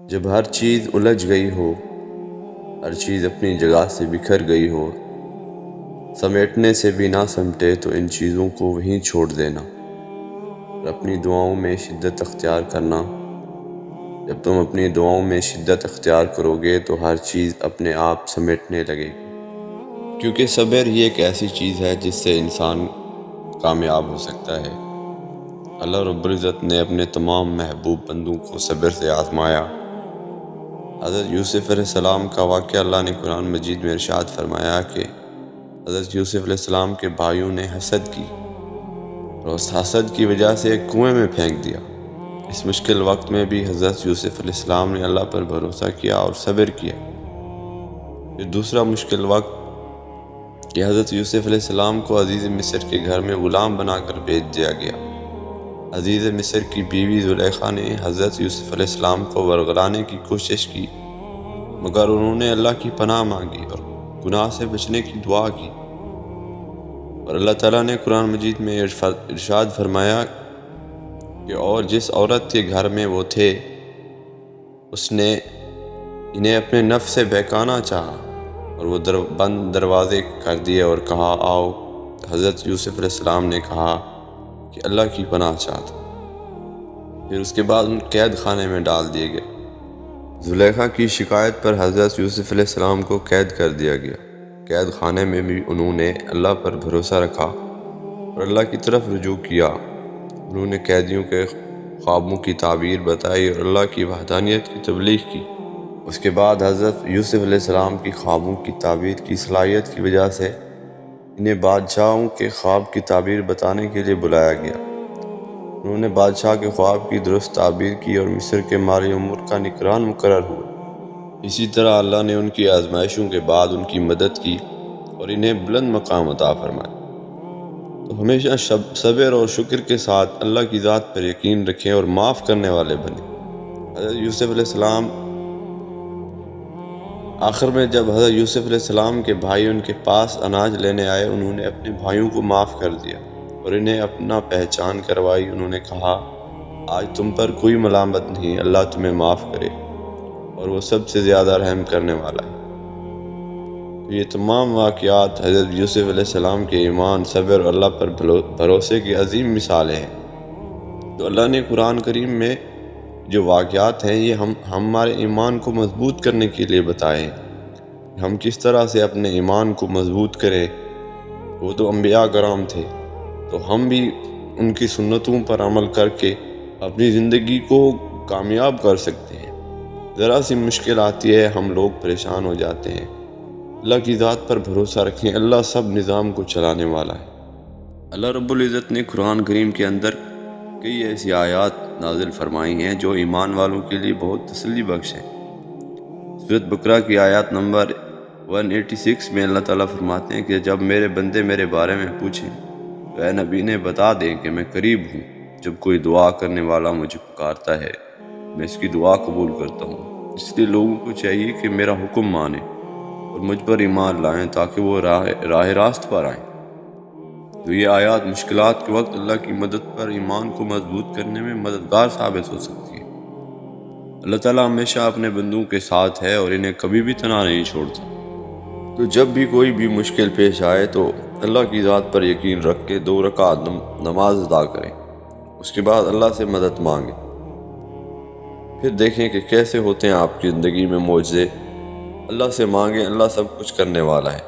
جب ہر چیز الجھ گئی ہو، ہر چیز اپنی جگہ سے بکھر گئی ہو، سمیٹنے سے بھی نہ سمٹے تو ان چیزوں کو وہیں چھوڑ دینا اور اپنی دعاؤں میں شدت اختیار کرنا۔ جب تم اپنی دعاؤں میں شدت اختیار کرو گے تو ہر چیز اپنے آپ سمیٹنے لگے گی، کیونکہ صبر ہی ایک ایسی چیز ہے جس سے انسان کامیاب ہو سکتا ہے۔ اللہ رب العزت نے اپنے تمام محبوب بندوں کو صبر سے آزمایا۔ حضرت یوسف علیہ السلام کا واقعہ اللہ نے قرآن مجید میں ارشاد فرمایا کہ حضرت یوسف علیہ السلام کے بھائیوں نے حسد کی اور اس حسد کی وجہ سے ایک کنویں میں پھینک دیا۔ اس مشکل وقت میں بھی حضرت یوسف علیہ السلام نے اللہ پر بھروسہ کیا اور صبر کیا۔ پھر دوسرا مشکل وقت کہ حضرت یوسف علیہ السلام کو عزیز مصر کے گھر میں غلام بنا کر بھیج دیا گیا۔ عزیز مصر کی بیوی زلیخا نے حضرت یوسف علیہ السلام کو ورغلانے کی کوشش کی، مگر انہوں نے اللہ کی پناہ مانگی اور گناہ سے بچنے کی دعا کی، اور اللہ تعالیٰ نے قرآن مجید میں ارشاد فرمایا کہ اور جس عورت کے گھر میں وہ تھے اس نے انہیں اپنے نفس سے بہکانا چاہا اور وہ بند دروازے کر دیے اور کہا آؤ۔ حضرت یوسف علیہ السلام نے کہا کہ اللہ کی پناہ چاہتا۔ پھر اس کے بعد ان قید خانے میں ڈال دیے گئے۔ زلیخا کی شکایت پر حضرت یوسف علیہ السلام کو قید کر دیا گیا۔ قید خانے میں بھی انہوں نے اللہ پر بھروسہ رکھا اور اللہ کی طرف رجوع کیا۔ انہوں نے قیدیوں کے خوابوں کی تعبیر بتائی اور اللہ کی وحدانیت کی تبلیغ کی۔ اس کے بعد حضرت یوسف علیہ السلام کی خوابوں کی تعبیر کی صلاحیت کی وجہ سے انہیں بادشاہوں کے خواب کی تعبیر بتانے کے لیے بلایا گیا۔ انہوں نے بادشاہ کے خواب کی درست تعبیر کی اور مصر کے مالی امور کا نگران مقرر ہوئے۔ اسی طرح اللہ نے ان کی آزمائشوں کے بعد ان کی مدد کی اور انہیں بلند مقام عطا فرمایا۔ تو ہمیشہ صبر اور شکر کے ساتھ اللہ کی ذات پر یقین رکھیں اور معاف کرنے والے بنیں۔ حضرت یوسف علیہ السلام آخر میں جب حضرت یوسف علیہ السلام کے بھائی ان کے پاس اناج لینے آئے، انہوں نے اپنے بھائیوں کو معاف کر دیا اور انہیں اپنا پہچان کروائی۔ انہوں نے کہا آج تم پر کوئی ملامت نہیں، اللہ تمہیں معاف کرے اور وہ سب سے زیادہ رحم کرنے والا ہے۔ تو یہ تمام واقعات حضرت یوسف علیہ السلام کے ایمان، صبر اور اللہ پر بھروسے کی عظیم مثالیں ہیں۔ تو اللہ نے قرآن کریم میں جو واقعات ہیں یہ ہمارے ایمان کو مضبوط کرنے کے لیے بتائے ہیں۔ ہم کس طرح سے اپنے ایمان کو مضبوط کریں۔ وہ تو انبیاء کرام تھے، تو ہم بھی ان کی سنتوں پر عمل کر کے اپنی زندگی کو کامیاب کر سکتے ہیں۔ ذرا سی مشکل آتی ہے ہم لوگ پریشان ہو جاتے ہیں۔ اللہ کی ذات پر بھروسہ رکھیں، اللہ سب نظام کو چلانے والا ہے۔ اللہ رب العزت نے قرآن کریم کے اندر کئی ایسی آیات نازل فرمائی ہیں جو ایمان والوں کے لیے بہت تسلی بخش ہیں۔ سورۃ بقرہ کی آیات نمبر 186 میں اللہ تعالیٰ فرماتے ہیں کہ جب میرے بندے میرے بارے میں پوچھیں تو اے نبی نے بتا دیں کہ میں قریب ہوں، جب کوئی دعا کرنے والا مجھے پکارتا ہے میں اس کی دعا قبول کرتا ہوں۔ اس لیے لوگوں کو چاہیے کہ میرا حکم مانیں اور مجھ پر ایمان لائیں تاکہ وہ راہ راست پر آئیں۔ تو یہ آیات مشکلات کے وقت اللہ کی مدد پر ایمان کو مضبوط کرنے میں مددگار ثابت ہو سکتی ہے۔ اللہ تعالیٰ ہمیشہ اپنے بندوں کے ساتھ ہے اور انہیں کبھی بھی تنہا نہیں چھوڑتا۔ تو جب بھی کوئی بھی مشکل پیش آئے تو اللہ کی ذات پر یقین رکھ کے 2 رکعت نماز ادا کریں، اس کے بعد اللہ سے مدد مانگیں۔ پھر دیکھیں کہ کیسے ہوتے ہیں آپ کی زندگی میں معجزے۔ اللہ سے مانگیں، اللہ سب کچھ کرنے والا ہے۔